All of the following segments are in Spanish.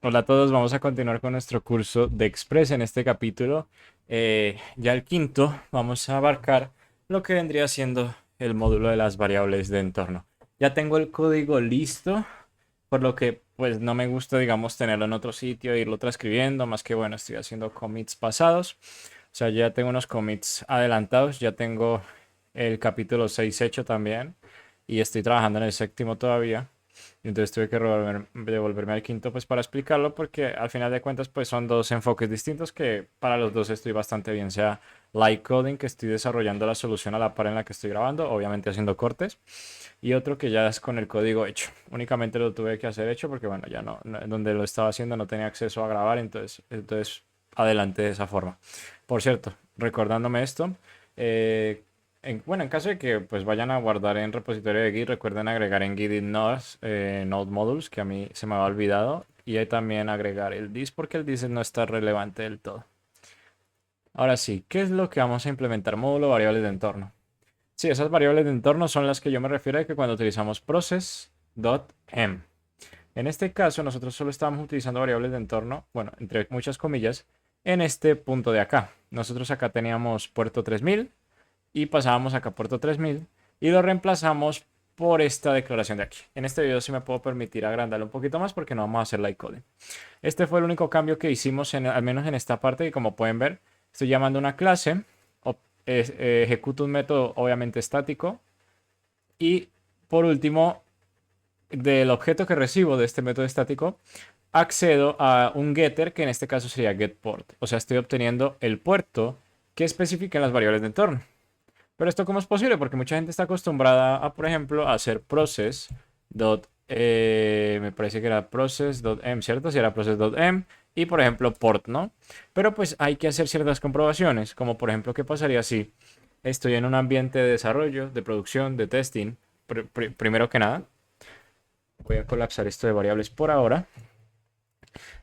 Hola a todos, vamos a continuar con nuestro curso de Express. En este capítulo, ya el quinto, vamos a abarcar lo que vendría siendo el módulo de las variables de entorno. Ya tengo el código listo, por lo que pues no me gusta, digamos, tenerlo en otro sitio e irlo transcribiendo, más que bueno, estoy haciendo commits pasados. O sea, ya tengo unos commits adelantados, ya tengo el capítulo 6 hecho también y estoy trabajando en el séptimo todavía. Y entonces tuve que devolverme al quinto pues para explicarlo porque al final de cuentas pues son dos enfoques distintos que para los dos estoy bastante bien, sea light coding que estoy desarrollando la solución a la par en la que estoy grabando, obviamente haciendo cortes, y otro que ya es con el código hecho. Únicamente lo tuve que hacer hecho porque bueno, ya donde lo estaba haciendo no tenía acceso a grabar, entonces adelante de esa forma. Por cierto, recordándome esto, eh, bueno, en caso de que pues vayan a guardar en repositorio de Git, recuerden agregar en Git nodes, node modules, que a mí se me había olvidado. Y ahí también agregar el dis, porque el dis no está relevante del todo. Ahora sí, ¿qué es lo que vamos a implementar? Módulo variables de entorno. Sí, esas variables de entorno son las que yo me refiero a que cuando utilizamos process.m. En este caso, nosotros solo estamos utilizando variables de entorno, bueno, entre muchas comillas, en este punto de acá. Nosotros acá teníamos puerto 3000 y pasábamos acá puerto 3000 y lo reemplazamos por esta declaración de aquí. En este video sí me puedo permitir agrandarlo un poquito más porque no vamos a hacer light coding. Este fue el único cambio que hicimos, al menos en esta parte, y como pueden ver, estoy llamando una clase, ejecuto un método obviamente estático y por último, del objeto que recibo de este método estático, accedo a un getter que en este caso sería getPort. O sea, estoy obteniendo el puerto que especifica en las variables de entorno. Pero esto cómo es posible, porque mucha gente está acostumbrada a, por ejemplo, a hacer process. Me parece que era process.m, ¿cierto? Si era process.m y, por ejemplo, port, ¿no? Pero pues hay que hacer ciertas comprobaciones, como por ejemplo, ¿qué pasaría si estoy en un ambiente de desarrollo, de producción, de testing? Primero que nada, voy a colapsar esto de variables por ahora.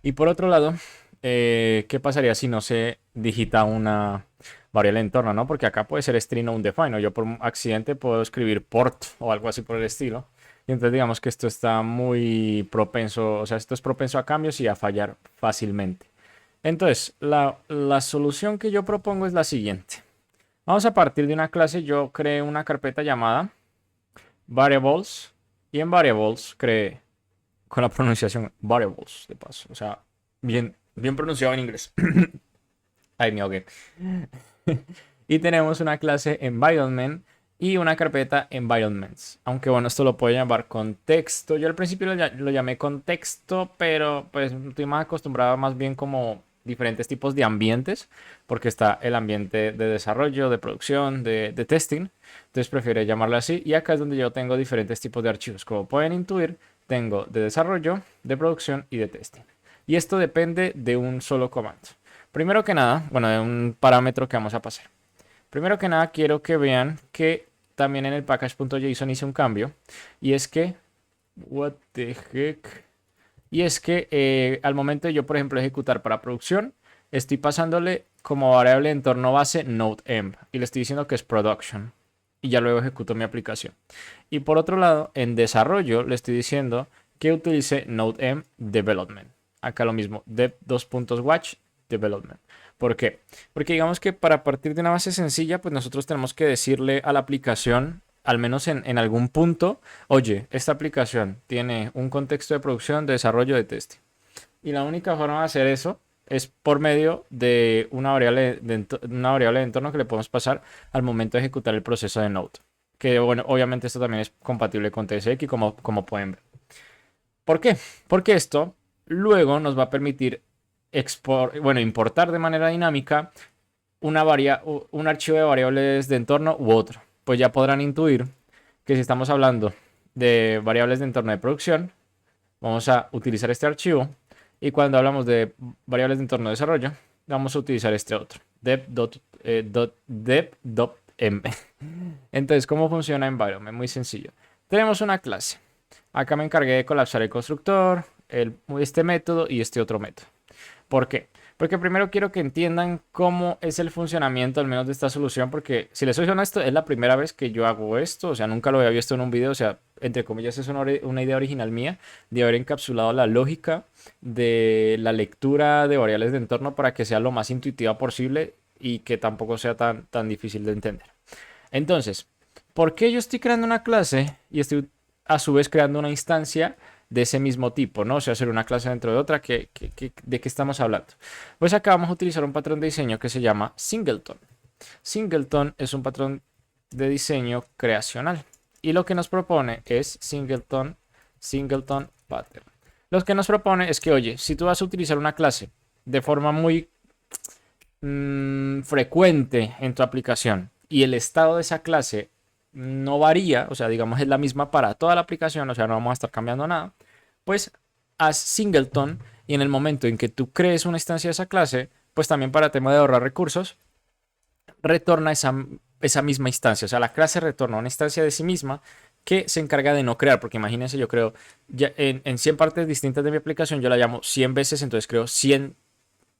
Y por otro lado, ¿qué pasaría si no se digita una variable de entorno, ¿no? Porque acá puede ser string o undefined, o yo por un accidente puedo escribir port o algo así por el estilo. Y entonces digamos que esto está muy propenso, o sea, esto es propenso a cambios y a fallar fácilmente. Entonces, la solución que yo propongo es la siguiente. Vamos a partir de una clase, yo creé una carpeta llamada variables y en variables creé con la pronunciación variables, de paso. O sea, bien pronunciado en inglés. Ay, me ahogué. Y tenemos una clase environment y una carpeta environments. Aunque bueno, esto lo puedo llamar contexto. Yo al principio lo llamé contexto, pero pues estoy más acostumbrado más bien como diferentes tipos de ambientes, porque está el ambiente de desarrollo, de producción, de testing. Entonces prefiero llamarlo así. Y acá es donde yo tengo diferentes tipos de archivos. Como pueden intuir, tengo de desarrollo, de producción y de testing. Y esto depende de un solo comando. Primero que nada, bueno, de un parámetro que vamos a pasar. Primero que nada, quiero que vean que también en el package.json hice un cambio. Y es que, what the heck. Y es que al momento de yo, por ejemplo, ejecutar para producción, estoy pasándole como variable de entorno base node-env. Y le estoy diciendo que es production. Y ya luego ejecuto mi aplicación. Y por otro lado, en desarrollo, le estoy diciendo que utilice node-env development. Acá lo mismo, dev2.watch development. ¿Por qué? Porque digamos que para partir de una base sencilla, pues nosotros tenemos que decirle a la aplicación, al menos en algún punto, oye, esta aplicación tiene un contexto de producción, de desarrollo, de testing. Y la única forma de hacer eso es por medio de una variable de entorno que le podemos pasar al momento de ejecutar el proceso de Node. Que bueno, obviamente esto también es compatible con TSX como pueden ver. ¿Por qué? Porque esto luego nos va a permitir importar de manera dinámica un archivo de variables de entorno u otro. Pues ya podrán intuir que si estamos hablando de variables de entorno de producción, vamos a utilizar este archivo. Y cuando hablamos de variables de entorno de desarrollo, vamos a utilizar este otro, dev.m. Entonces, ¿cómo funciona Environment? Muy sencillo. Tenemos una clase. Acá me encargué de colapsar el constructor, este método y este otro método. ¿Por qué? Porque primero quiero que entiendan cómo es el funcionamiento al menos de esta solución, porque si les soy honesto, es la primera vez que yo hago esto, o sea, nunca lo había visto en un video, o sea, entre comillas, es una idea original mía, de haber encapsulado la lógica de la lectura de variables de entorno para que sea lo más intuitiva posible y que tampoco sea tan difícil de entender. Entonces, ¿por qué yo estoy creando una clase y estoy a su vez creando una instancia de ese mismo tipo, ¿no? O sea, hacer una clase dentro de otra, ¿de qué estamos hablando? Pues acá vamos a utilizar un patrón de diseño que se llama Singleton. Singleton es un patrón de diseño creacional y lo que nos propone es Singleton Pattern. Lo que nos propone es que, oye, si tú vas a utilizar una clase de forma muy frecuente en tu aplicación y el estado de esa clase no varía, o sea, digamos es la misma para toda la aplicación, o sea, no vamos a estar cambiando nada, pues haz singleton y en el momento en que tú crees una instancia de esa clase, pues también para tema de ahorrar recursos, retorna esa misma instancia, o sea, la clase retorna una instancia de sí misma que se encarga de no crear, porque imagínense, yo creo, ya en 100 partes distintas de mi aplicación, yo la llamo 100 veces, entonces creo 100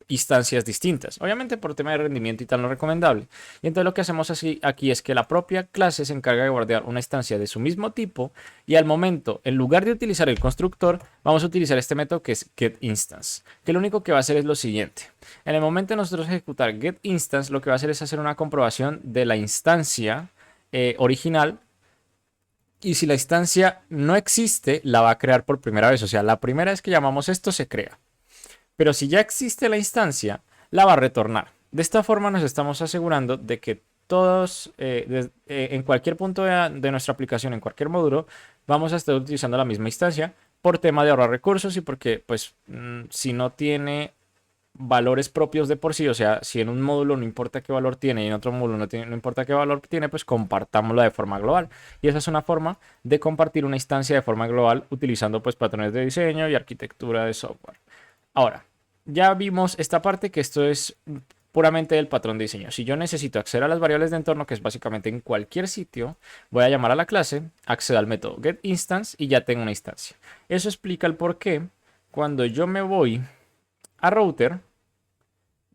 instancias distintas. Obviamente por tema de rendimiento y tal no recomendable. Y entonces lo que hacemos así aquí es que la propia clase se encarga de guardar una instancia de su mismo tipo y al momento, en lugar de utilizar el constructor, vamos a utilizar este método que es getInstance, que lo único que va a hacer es lo siguiente. En el momento de nosotros ejecutar getInstance, lo que va a hacer es hacer una comprobación de la instancia original. Y si la instancia no existe, la va a crear por primera vez. O sea, la primera vez que llamamos esto se crea. Pero si ya existe la instancia, la va a retornar. De esta forma nos estamos asegurando de que todos, en cualquier punto de nuestra aplicación, en cualquier módulo, vamos a estar utilizando la misma instancia por tema de ahorrar recursos y porque, pues, si no tiene valores propios de por sí, o sea, si en un módulo no importa qué valor tiene y en otro módulo no importa qué valor tiene, pues compartámoslo de forma global. Y esa es una forma de compartir una instancia de forma global utilizando pues patrones de diseño y arquitectura de software. Ahora, ya vimos esta parte que esto es puramente del patrón de diseño. Si yo necesito acceder a las variables de entorno, que es básicamente en cualquier sitio, voy a llamar a la clase, accedo al método getInstance y ya tengo una instancia. Eso explica el por qué cuando yo me voy a router,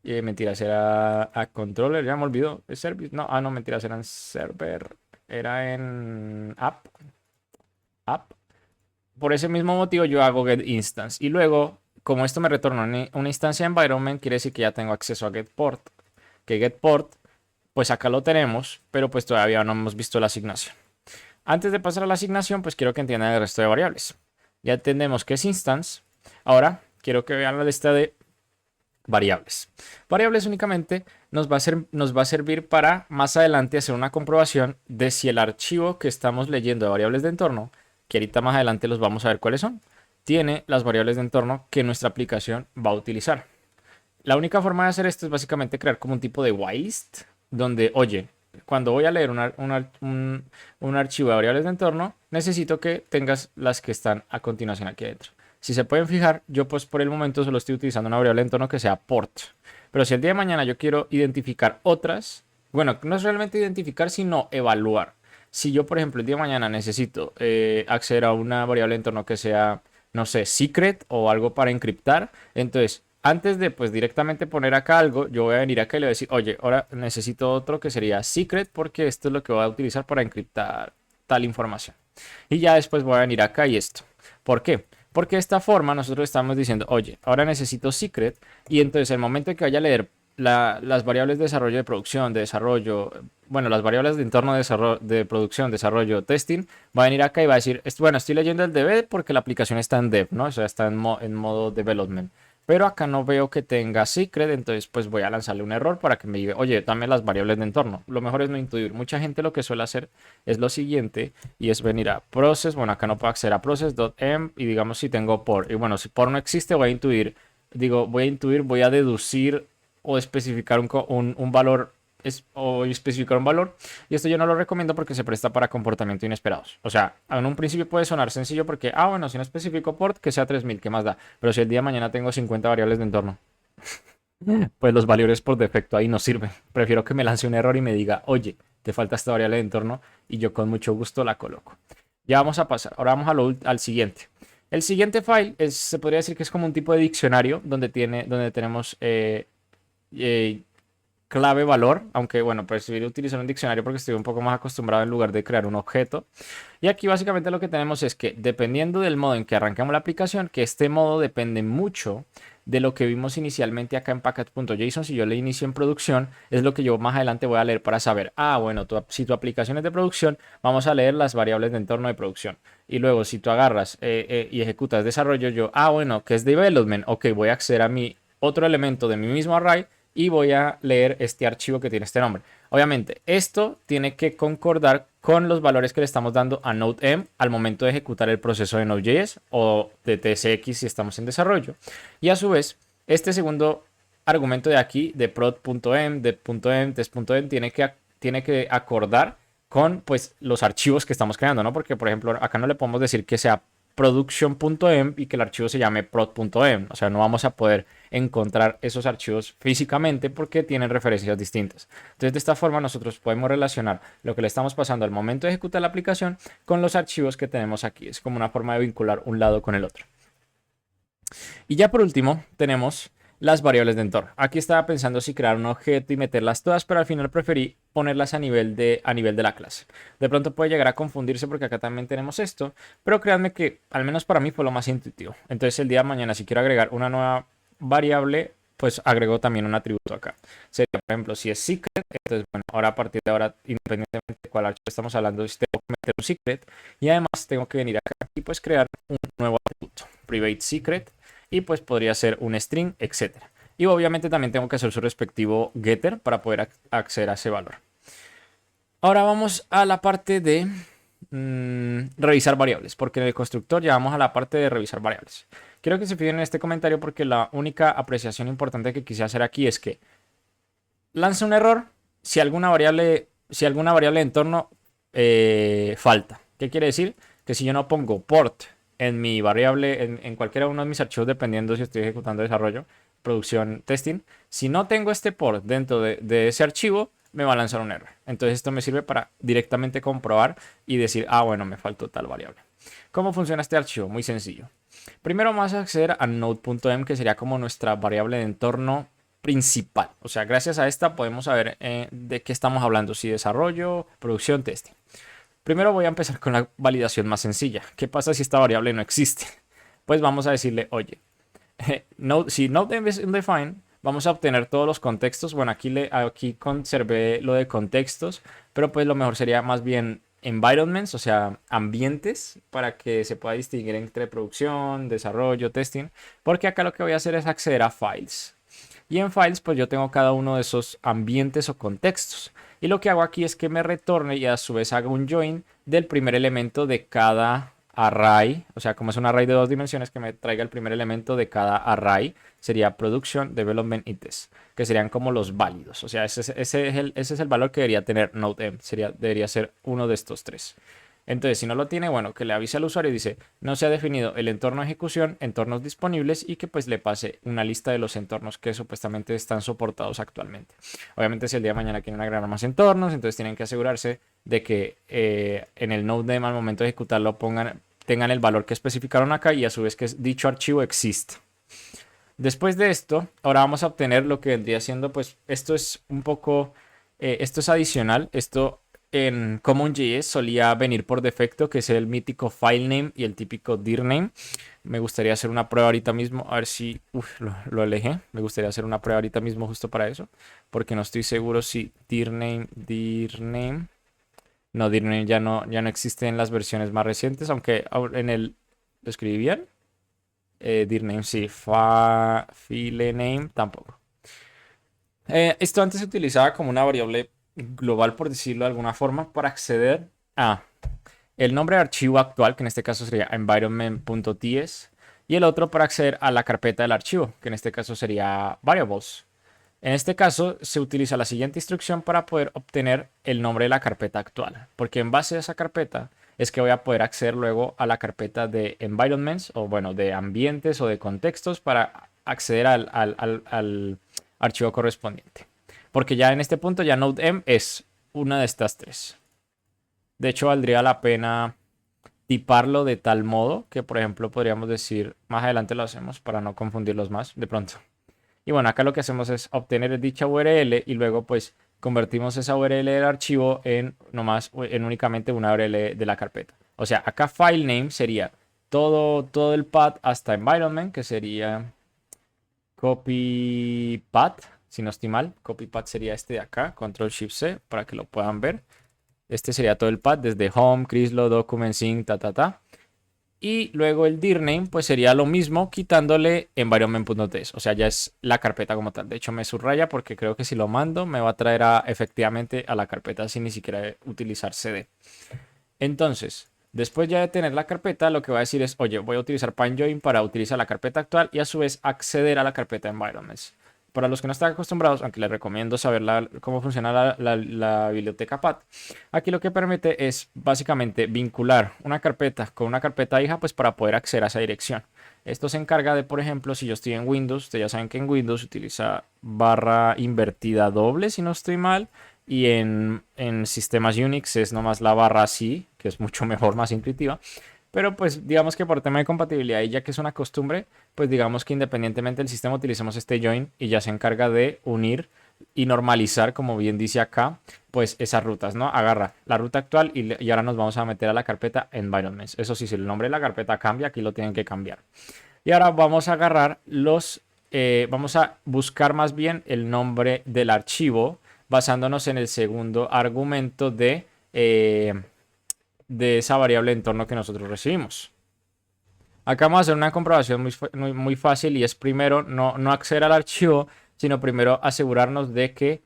mentiras, era a controller, ya me olvidó, ¿es service? No, no, mentiras, era en server, era en app. Por ese mismo motivo yo hago getInstance y luego como esto me retorna una instancia environment, quiere decir que ya tengo acceso a getPort. Que getPort, pues acá lo tenemos, pero pues todavía no hemos visto la asignación. Antes de pasar a la asignación, pues quiero que entiendan el resto de variables. Ya entendemos que es instance. Ahora quiero que vean la lista de variables. Variables únicamente nos va a servir para más adelante hacer una comprobación de si el archivo que estamos leyendo de variables de entorno, que ahorita más adelante los vamos a ver cuáles son, tiene las variables de entorno que nuestra aplicación va a utilizar. La única forma de hacer esto es básicamente crear como un tipo de whitelist, donde, oye, cuando voy a leer un archivo de variables de entorno, necesito que tengas las que están a continuación aquí adentro. Si se pueden fijar, yo pues por el momento solo estoy utilizando una variable de entorno que sea port. Pero si el día de mañana yo quiero identificar otras, bueno, no es realmente identificar, sino evaluar. Si yo, por ejemplo, el día de mañana necesito acceder a una variable de entorno que sea, no sé, secret o algo para encriptar, entonces antes de pues directamente poner acá algo, yo voy a venir acá y le voy a decir, oye, ahora necesito otro que sería secret porque esto es lo que voy a utilizar para encriptar tal información. Y ya después voy a venir acá y esto. ¿Por qué? Porque de esta forma nosotros estamos diciendo, oye, ahora necesito secret y entonces el momento en que vaya a leer las variables de desarrollo de producción, de desarrollo, bueno, las variables de entorno de producción, desarrollo, testing, va a venir acá y va a decir, bueno, estoy leyendo el dev porque la aplicación está en dev, ¿no? O sea, está en modo development. Pero acá no veo que tenga secret, entonces pues voy a lanzarle un error para que me diga, oye, dame las variables de entorno. Lo mejor es no intuir. Mucha gente lo que suele hacer es lo siguiente y es venir a process, bueno, acá no puedo acceder a process.env y digamos si tengo por, y bueno, si por no existe voy a intuir, voy a deducir o especificar un valor o especificar un valor. Y esto yo no lo recomiendo porque se presta para comportamientos inesperados. O sea, en un principio puede sonar sencillo porque, bueno, si no especifico port, que sea 3000, ¿qué más da? Pero si el día de mañana tengo 50 variables de entorno, pues los valores por defecto ahí no sirven. Prefiero que me lance un error y me diga, oye, te falta esta variable de entorno y yo con mucho gusto la coloco. Ya vamos a pasar. Ahora vamos al siguiente. El siguiente file se podría decir que es como un tipo de diccionario donde tenemos clave valor, aunque bueno, prefiero utilizar un diccionario porque estoy un poco más acostumbrado en lugar de crear un objeto. Y aquí básicamente lo que tenemos es que dependiendo del modo en que arrancamos la aplicación, que este modo depende mucho de lo que vimos inicialmente acá en package.json. Si yo le inicio en producción, es lo que yo más adelante voy a leer para saber, bueno, si tu aplicación es de producción, vamos a leer las variables de entorno de producción. Y luego si tú agarras y ejecutas desarrollo, bueno, que es development, ok, voy a acceder a mi otro elemento de mi mismo array y voy a leer este archivo que tiene este nombre. Obviamente, esto tiene que concordar con los valores que le estamos dando a Node-M al momento de ejecutar el proceso de Node.js o de TSX si estamos en desarrollo. Y a su vez, este segundo argumento de aquí, de prod.m, de.m, test.m, tiene que acordar con pues, los archivos que estamos creando, ¿no? Porque, por ejemplo, acá no le podemos decir que sea production.m y que el archivo se llame prod.m. O sea, no vamos a poder encontrar esos archivos físicamente porque tienen referencias distintas. Entonces, de esta forma nosotros podemos relacionar lo que le estamos pasando al momento de ejecutar la aplicación con los archivos que tenemos aquí. Es como una forma de vincular un lado con el otro. Y ya por último tenemos las variables de entorno. Aquí estaba pensando si crear un objeto y meterlas todas, pero al final preferí ponerlas a nivel de la clase. De pronto puede llegar a confundirse porque acá también tenemos esto, pero créanme que al menos para mí fue lo más intuitivo. Entonces el día de mañana si quiero agregar una nueva variable, pues agrego también un atributo acá. Sería, por ejemplo, si es secret, entonces bueno, ahora a partir de ahora, independientemente de cuál archivo estamos hablando, tengo que meter un secret y además tengo que venir acá y pues crear un nuevo atributo, private secret, y pues podría ser un string, etcétera. Y obviamente también tengo que hacer su respectivo getter para poder acceder a ese valor. Ahora vamos a la parte de revisar variables, porque en el constructor ya vamos a la parte de revisar variables. Quiero que se fijen en este comentario porque la única apreciación importante que quise hacer aquí es que lanza un error si alguna variable de entorno falta. ¿Qué quiere decir? Que si yo no pongo port en mi variable, en cualquiera uno de mis archivos, dependiendo si estoy ejecutando desarrollo, producción, testing, si no tengo este port dentro de ese archivo, me va a lanzar un error. Entonces esto me sirve para directamente comprobar y decir, bueno, me faltó tal variable. ¿Cómo funciona este archivo? Muy sencillo. Primero vamos a acceder a node.m, que sería como nuestra variable de entorno principal. O sea, gracias a esta podemos saber de qué estamos hablando, si desarrollo, producción, testing. Primero voy a empezar con la validación más sencilla. ¿Qué pasa si esta variable no existe? Pues vamos a decirle, oye, si node es undefined, vamos a obtener todos los contextos. Bueno, aquí conservé lo de contextos, pero pues lo mejor sería más bien environments, o sea, ambientes, para que se pueda distinguir entre producción, desarrollo, testing, porque acá lo que voy a hacer es acceder a files. Y en files, pues yo tengo cada uno de esos ambientes o contextos. Y lo que hago aquí es que me retorne y a su vez haga un join del primer elemento de cada array. O sea, como es un array de 2 dimensiones, que me traiga el primer elemento de cada array. Sería production, development y test, que serían como los válidos. O sea, ese es el valor que debería tener Node-M. Debería ser uno de estos tres. Entonces, si no lo tiene, bueno, que le avise al usuario y dice, no se ha definido el entorno de ejecución, entornos disponibles y que pues le pase una lista de los entornos que supuestamente están soportados actualmente. Obviamente, si el día de mañana quieren agregar más entornos, entonces tienen que asegurarse de que en el Node.m al momento de ejecutarlo tengan el valor que especificaron acá y a su vez que dicho archivo exista. Después de esto, ahora vamos a obtener lo que vendría siendo, pues, esto es un poco, esto es adicional, esto en CommonJS solía venir por defecto, que es el mítico file name y el típico dir name. Me gustaría hacer una prueba ahorita mismo, a ver si lo alejé. Me gustaría hacer una prueba ahorita mismo justo para eso, porque no estoy seguro si dir name. No, dir name ya no existe en las versiones más recientes, aunque en el lo escribí bien. Dir name sí, file name tampoco. Esto antes se utilizaba como una variable global, por decirlo de alguna forma, para acceder a el nombre de archivo actual, que en este caso sería environment.ts, y el otro para acceder a la carpeta del archivo, que en este caso sería variables. En este caso se utiliza la siguiente instrucción para poder obtener el nombre de la carpeta actual, porque en base a esa carpeta es que voy a poder acceder luego a la carpeta de environments o bueno, de ambientes o de contextos para acceder al archivo correspondiente. Porque ya en este punto ya Node.m es una de estas tres. De hecho, valdría la pena tiparlo de tal modo que, por ejemplo, podríamos decir, más adelante lo hacemos para no confundirlos más de pronto. Y bueno, acá lo que hacemos es obtener dicha URL y luego pues convertimos esa URL del archivo en únicamente una URL de la carpeta. O sea, acá file name sería todo el path hasta environment, que sería copy path, si no estoy mal. Copy path sería este de acá, control shift C, para que lo puedan ver. Este sería todo el path desde home, Crislo, document, sync, ta. Y luego el dir name pues sería lo mismo quitándole environment.ts. O sea, ya es la carpeta como tal. De hecho me subraya porque creo que si lo mando me va a traer efectivamente a la carpeta sin ni siquiera utilizar cd. Entonces, después ya de tener la carpeta, lo que va a decir es, oye, voy a utilizar PineJoin para utilizar la carpeta actual y a su vez acceder a la carpeta environments. Para los que no están acostumbrados, aunque les recomiendo saber cómo funciona la biblioteca path, aquí lo que permite es básicamente vincular una carpeta con una carpeta hija pues para poder acceder a esa dirección. Esto se encarga de, por ejemplo, si yo estoy en Windows, ustedes ya saben que en Windows utiliza barra invertida doble, si no estoy mal, y en sistemas Unix es nomás la barra así, que es mucho mejor, más intuitiva. Pero pues digamos que por tema de compatibilidad y ya que es una costumbre, pues digamos que independientemente del sistema utilicemos este join y ya se encarga de unir y normalizar, como bien dice acá, pues esas rutas, ¿no? Agarra la ruta actual y ahora nos vamos a meter a la carpeta environments. Eso sí, si el nombre de la carpeta cambia, aquí lo tienen que cambiar. Y ahora vamos a agarrar vamos a buscar más bien el nombre del archivo basándonos en el segundo argumento de esa variable de entorno que nosotros recibimos. Acá vamos a hacer una comprobación muy fácil y es primero no acceder al archivo, sino primero asegurarnos de que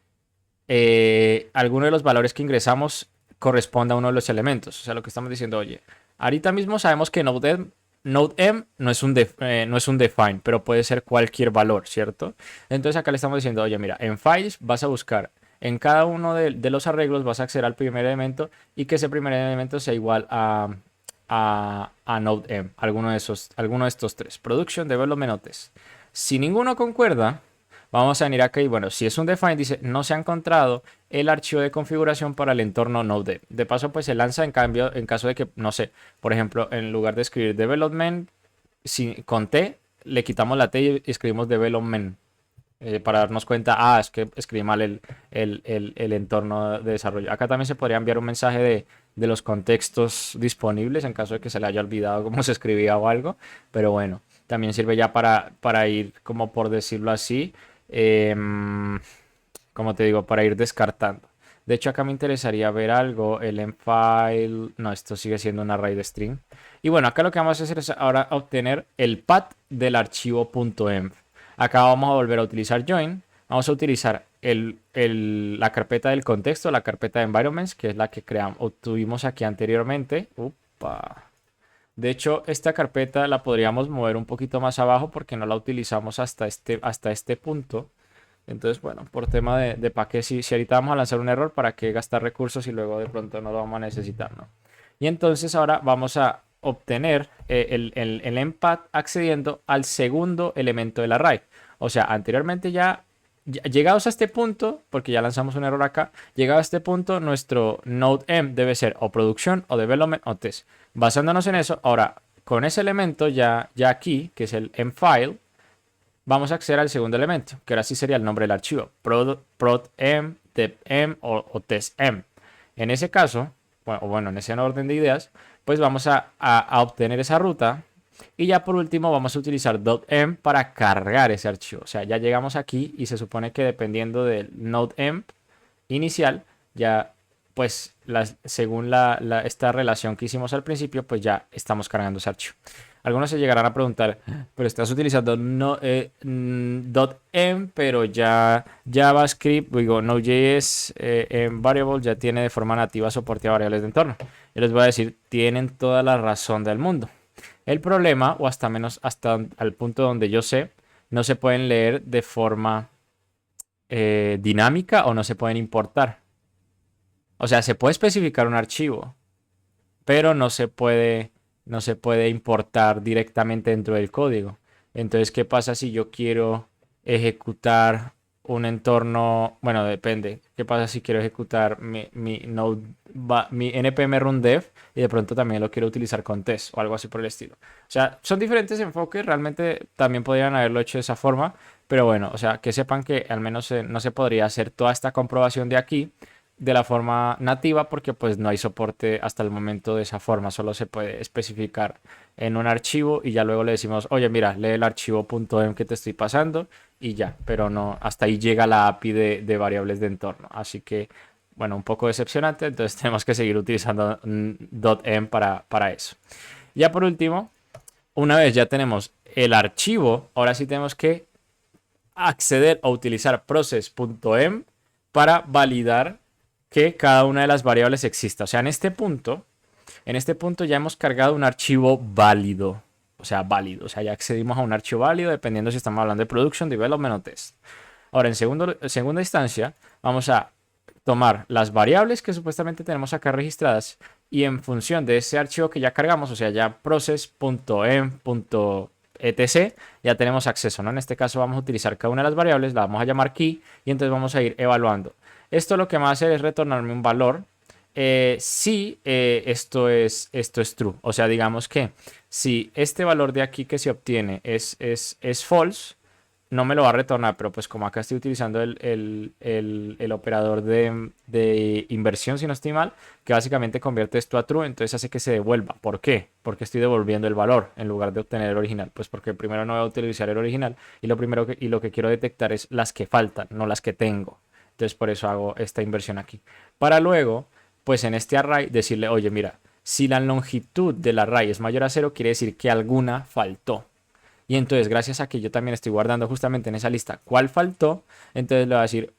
alguno de los valores que ingresamos corresponda a uno de los elementos. O sea, lo que estamos diciendo, oye, ahorita mismo sabemos que nodem no es un define, pero puede ser cualquier valor, ¿cierto? Entonces acá le estamos diciendo, oye, mira, en files vas a buscar en cada uno de los arreglos, vas a acceder al primer elemento y que ese primer elemento sea igual a nodem, alguno de estos tres, production, development o test. Si ninguno concuerda, vamos a venir acá y bueno, si es un define, dice no se ha encontrado el archivo de configuración para el entorno Node. De paso, pues se lanza en cambio, en caso de que, no sé, por ejemplo, en lugar de escribir development con T, le quitamos la T y escribimos development. Para darnos cuenta, es que escribí mal el entorno de desarrollo. Acá también se podría enviar un mensaje de los contextos disponibles en caso de que se le haya olvidado cómo se escribía o algo. Pero bueno, también sirve ya para ir, como por decirlo así, como te digo, para ir descartando. De hecho, acá me interesaría ver algo, el enfile, no, esto sigue siendo un array de string. Y bueno, acá lo que vamos a hacer es ahora obtener el path del archivo .env. Acá vamos a volver a utilizar join. Vamos a utilizar la carpeta del contexto, la carpeta de environments, que es la que obtuvimos aquí anteriormente. Upa. De hecho, esta carpeta la podríamos mover un poquito más abajo porque no la utilizamos hasta este punto. Entonces, bueno, por tema de para qué, si ahorita vamos a lanzar un error, ¿para qué gastar recursos y luego de pronto no lo vamos a necesitar, ¿no? Y entonces ahora vamos a obtener el empath accediendo al segundo elemento del array. O sea, anteriormente llegados a este punto, porque ya lanzamos un error acá, llegado a este punto, nuestro node_m debe ser o producción o development o test. Basándonos en eso, ahora con ese elemento ya aquí, que es el mfile, vamos a acceder al segundo elemento, que ahora sí sería el nombre del archivo, prod_m, dep_m o test_m. En ese caso, bueno, en ese orden de ideas, pues vamos a obtener esa ruta y ya por último vamos a utilizar .env para cargar ese archivo. O sea, ya llegamos aquí y se supone que dependiendo del node_env inicial, ya pues según esta relación que hicimos al principio, pues ya estamos cargando ese archivo. Algunos se llegarán a preguntar, pero estás utilizando .env, pero ya JavaScript, digo, Node.js en variable ya tiene de forma nativa soporte a variables de entorno. Yo les voy a decir, tienen toda la razón del mundo. El problema, o hasta al punto donde yo sé, no se pueden leer de forma dinámica o no se pueden importar. O sea, se puede especificar un archivo, pero no se puede importar directamente dentro del código. Entonces, ¿qué pasa si yo quiero ejecutar un entorno, bueno, depende. ¿Qué pasa si quiero ejecutar node, mi npm run dev y de pronto también lo quiero utilizar con test o algo así por el estilo? O sea, son diferentes enfoques, realmente también podrían haberlo hecho de esa forma, pero bueno, o sea, que sepan que al menos no se podría hacer toda esta comprobación de aquí de la forma nativa porque pues no hay soporte hasta el momento de esa forma, solo se puede especificar en un archivo y ya luego le decimos, oye, mira, lee el archivo .m que te estoy pasando y ya, pero no, hasta ahí llega la API de variables de entorno. Así que, bueno, un poco decepcionante, entonces tenemos que seguir utilizando .m para eso. Ya por último, una vez ya tenemos el archivo, ahora sí tenemos que acceder a utilizar process.m para validar que cada una de las variables exista. O sea, en este punto ya hemos cargado un archivo válido. O sea, válido. O sea, ya accedimos a un archivo válido dependiendo si estamos hablando de production, development o test. Ahora, en segunda instancia, vamos a tomar las variables que supuestamente tenemos acá registradas y en función de ese archivo que ya cargamos, o sea, ya process.em.etc, ya tenemos acceso, ¿no? En este caso vamos a utilizar cada una de las variables, la vamos a llamar key y entonces vamos a ir evaluando. Esto lo que va a hacer es retornarme un valor si esto es true. O sea, digamos que si este valor de aquí que se obtiene es false, no me lo va a retornar, pero pues como acá estoy utilizando el operador de inversión, si no estoy mal, que básicamente convierte esto a true, entonces hace que se devuelva. ¿Por qué? Porque estoy devolviendo el valor en lugar de obtener el original. Pues porque primero no voy a utilizar el original y lo que quiero detectar es las que faltan, no las que tengo. Entonces por eso hago esta inversión aquí. Para luego, pues en este array decirle, oye, mira, si la longitud del array es mayor a 0, quiere decir que alguna faltó. Y entonces, gracias a que yo también estoy guardando justamente en esa lista cuál faltó, entonces le va a decir,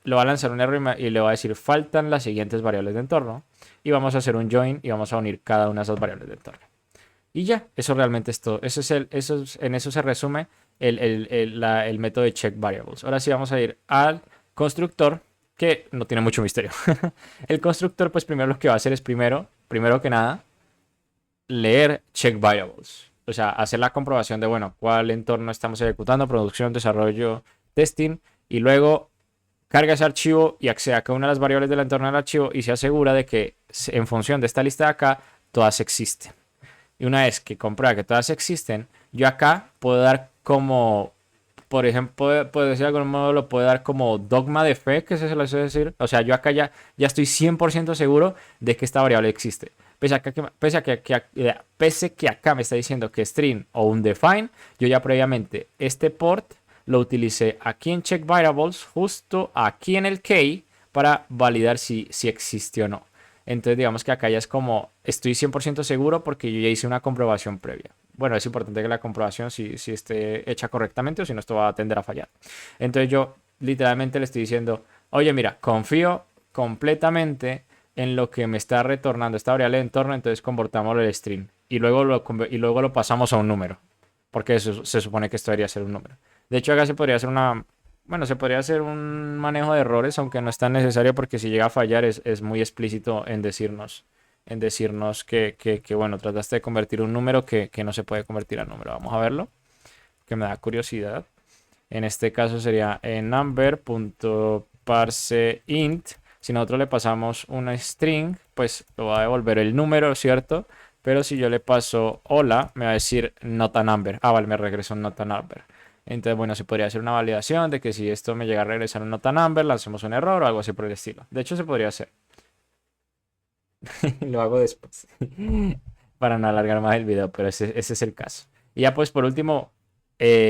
lo va a lanzar un error y le va a decir, faltan las siguientes variables de entorno. Y vamos a hacer un join y vamos a unir cada una de esas variables de entorno. Y ya, eso realmente es todo. En eso se resume el método de check variables. Ahora sí vamos a ir al constructor, que no tiene mucho misterio. El constructor, pues primero lo que va a hacer es primero que nada, leer check variables. O sea, hacer la comprobación de, bueno, cuál entorno estamos ejecutando, producción, desarrollo, testing, y luego carga ese archivo y accede a cada una de las variables del entorno del archivo y se asegura de que en función de esta lista de acá, todas existen. Y una vez que comprueba que todas existen, yo acá puedo dar como, por ejemplo, puedo decir de algún modo, lo puedo dar como dogma de fe, que se lo suele decir. O sea, yo acá ya estoy 100% seguro de que esta variable existe. Pese que acá me está diciendo que string o un define, yo ya previamente este port lo utilicé aquí en check variables, justo aquí en el key, para validar si existe o no. Entonces digamos que acá ya es como, estoy 100% seguro porque yo ya hice una comprobación previa. Bueno, es importante que la comprobación si esté hecha correctamente o si no esto va a tender a fallar. Entonces yo literalmente le estoy diciendo, oye mira, confío completamente en lo que me está retornando esta variable de entorno, entonces convertamos el string y luego lo pasamos a un número, porque se supone que esto debería ser un número. De hecho acá se podría hacer se podría hacer un manejo de errores, aunque no es tan necesario porque si llega a fallar es muy explícito en decirnos que bueno, trataste de convertir un número que no se puede convertir a número. Vamos a verlo, que me da curiosidad. En este caso sería number.parseInt. Si nosotros le pasamos una string, pues lo va a devolver el número, ¿cierto? Pero si yo le paso hola, me va a decir not a number. Ah, vale, me regresó un not a number. Entonces, bueno, se podría hacer una validación de que si esto me llega a regresar un not a number, lancemos un error o algo así por el estilo. De hecho, se podría hacer. Lo hago después. Para no alargar más el video, pero ese es el caso. Y ya pues por último,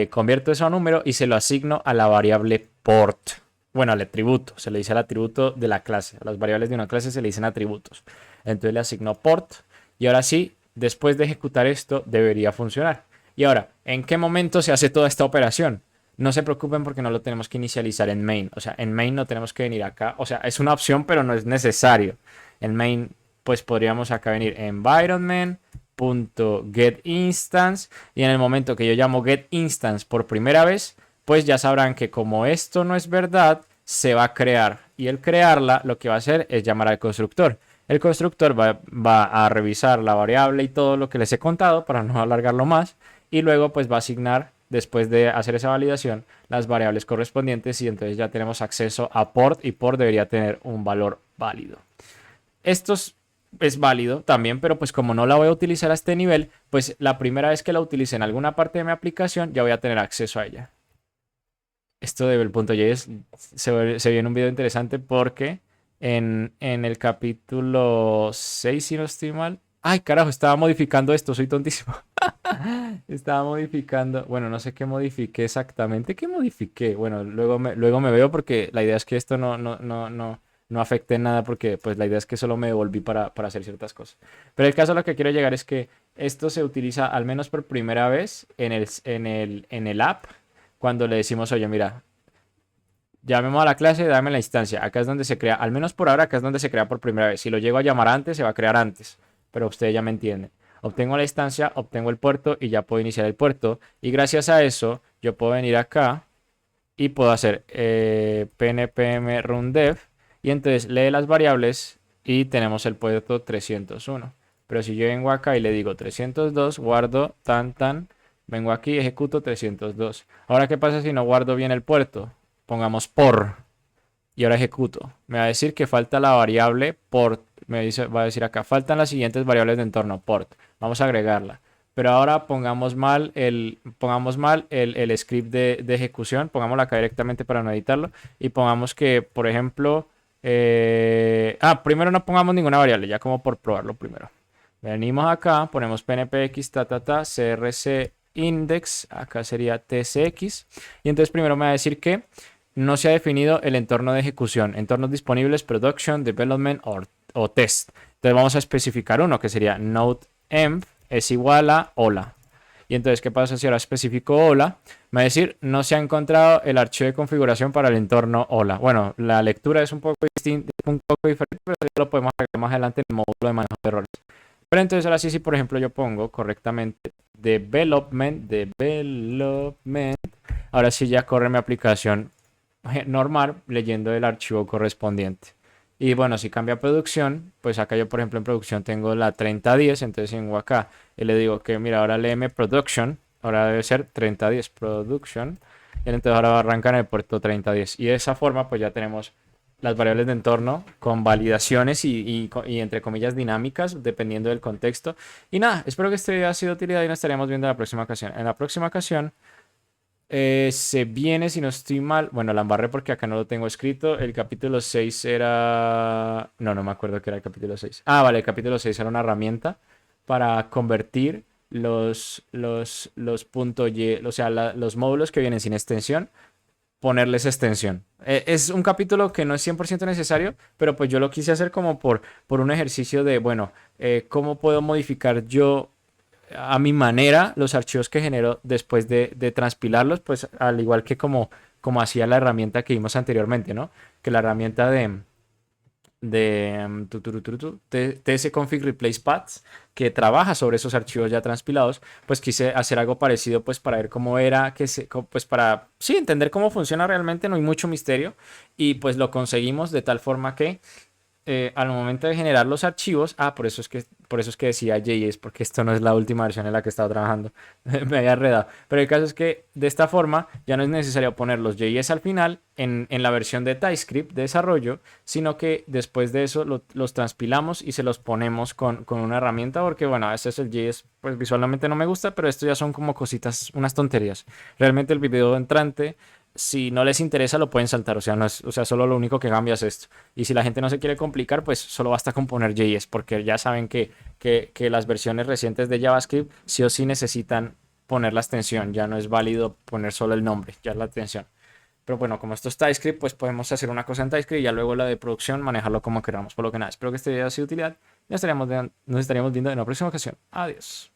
convierto eso a número y se lo asigno a la variable port. Bueno, al atributo. Se le dice al atributo de la clase. A las variables de una clase se le dicen atributos. Entonces le asigno port. Y ahora sí, después de ejecutar esto, debería funcionar. Y ahora, ¿en qué momento se hace toda esta operación? No se preocupen porque no lo tenemos que inicializar en main. O sea, en main no tenemos que venir acá. O sea, es una opción, pero no es necesario. En main, pues podríamos acá venir environment.getInstance. Y en el momento que yo llamo getInstance por primera vez, pues ya sabrán que como esto no es verdad, se va a crear. Y el crearla lo que va a hacer es llamar al constructor. El constructor va a revisar la variable y todo lo que les he contado para no alargarlo más. Y luego pues va a asignar después de hacer esa validación, las variables correspondientes y entonces ya tenemos acceso a port y port debería tener un valor válido. Esto es válido también, pero pues como no la voy a utilizar a este nivel, pues la primera vez que la utilice en alguna parte de mi aplicación ya voy a tener acceso a ella. Esto de Bell.js se viene un video interesante porque en el capítulo 6, si no estoy mal. Ay, carajo, estaba modificando esto, soy tontísimo. Estaba modificando, bueno, no sé qué modifiqué exactamente. ¿Qué modifiqué? Bueno, luego me veo porque la idea es que esto no afecte en nada porque pues la idea es que solo me devolví para hacer ciertas cosas. Pero el caso a lo que quiero llegar es que esto se utiliza al menos por primera vez en el app cuando le decimos, oye, mira, llamemos a la clase, dame la instancia. Acá es donde se crea, al menos por ahora, acá es donde se crea por primera vez. Si lo llego a llamar antes, se va a crear antes. Pero ustedes ya me entienden. Obtengo la instancia, obtengo el puerto y ya puedo iniciar el puerto. Y gracias a eso, yo puedo venir acá y puedo hacer pnpm rundev. Y entonces lee las variables y tenemos el puerto 301. Pero si yo vengo acá y le digo 302, guardo tan, vengo aquí, ejecuto 302. Ahora, ¿qué pasa si no guardo bien el puerto? Pongamos por y ahora ejecuto. Me va a decir que falta la variable port. Va a decir acá, faltan las siguientes variables de entorno, port. Vamos a agregarla. Pero ahora pongamos mal el script de ejecución. Pongámoslo acá directamente para no editarlo. Y pongamos que, por ejemplo, primero no pongamos ninguna variable, ya como por probarlo primero. Venimos acá, ponemos pnpx, crc index, acá sería tcx. Y entonces primero me va a decir que no se ha definido el entorno de ejecución. Entornos disponibles, production, development o test. Entonces vamos a especificar uno que sería node-env es igual a hola. Y entonces, ¿qué pasa si ahora especifico hola? Me va a decir, no se ha encontrado el archivo de configuración para el entorno hola. Bueno, la lectura es un poco distinta, un poco diferente, pero eso lo podemos agregar más adelante en el módulo de manejo de errores. Pero entonces ahora sí, si por ejemplo yo pongo correctamente development, ahora sí ya corre mi aplicación normal leyendo el archivo correspondiente. Y bueno, si cambia a producción, pues acá yo por ejemplo en producción tengo la 3010, entonces vengo acá y le digo que mira, ahora léeme production, ahora debe ser 3010 production, y entonces ahora va a arrancar en el puerto 3010. Y de esa forma pues ya tenemos las variables de entorno con validaciones y entre comillas dinámicas dependiendo del contexto. Y nada, espero que este video haya sido de utilidad y nos estaremos viendo en la próxima ocasión. En la próxima ocasión se viene, si no estoy mal, bueno, la embarré porque acá no lo tengo escrito. El capítulo 6 era... No me acuerdo qué era el capítulo 6. Ah, vale, el capítulo 6 era una herramienta para convertir los puntos Y, o sea, los módulos que vienen sin extensión, ponerles extensión. Es un capítulo que no es 100% necesario, pero pues yo lo quise hacer como por un ejercicio de, bueno, ¿cómo puedo modificar yo a mi manera los archivos que genero después de transpilarlos? Pues al igual que como hacía la herramienta que vimos anteriormente, ¿no? Que la herramienta de tsconfig replace paths que trabaja sobre esos archivos ya transpilados, pues quise hacer algo parecido pues para ver cómo era, pues para sí entender cómo funciona realmente, no hay mucho misterio y pues lo conseguimos de tal forma que al momento de generar los archivos, por eso es que decía JS, porque esto no es la última versión en la que he estado trabajando, me había enredado, pero el caso es que de esta forma ya no es necesario poner los JS al final en la versión de TypeScript de desarrollo, sino que después de eso los transpilamos y se los ponemos con una herramienta, porque bueno, a veces el JS pues visualmente no me gusta, pero esto ya son como cositas, unas tonterías. Realmente el video entrante, si no les interesa, lo pueden saltar. O sea, solo lo único que cambia es esto. Y si la gente no se quiere complicar, pues solo basta con poner JS, porque ya saben que las versiones recientes de JavaScript sí o sí necesitan poner la extensión. Ya no es válido poner solo el nombre, ya es la extensión. Pero bueno, como esto es TypeScript, pues podemos hacer una cosa en TypeScript y ya luego la de producción manejarlo como queramos. Por lo que nada, espero que este video haya sido de utilidad. Nos estaríamos viendo en la próxima ocasión. Adiós.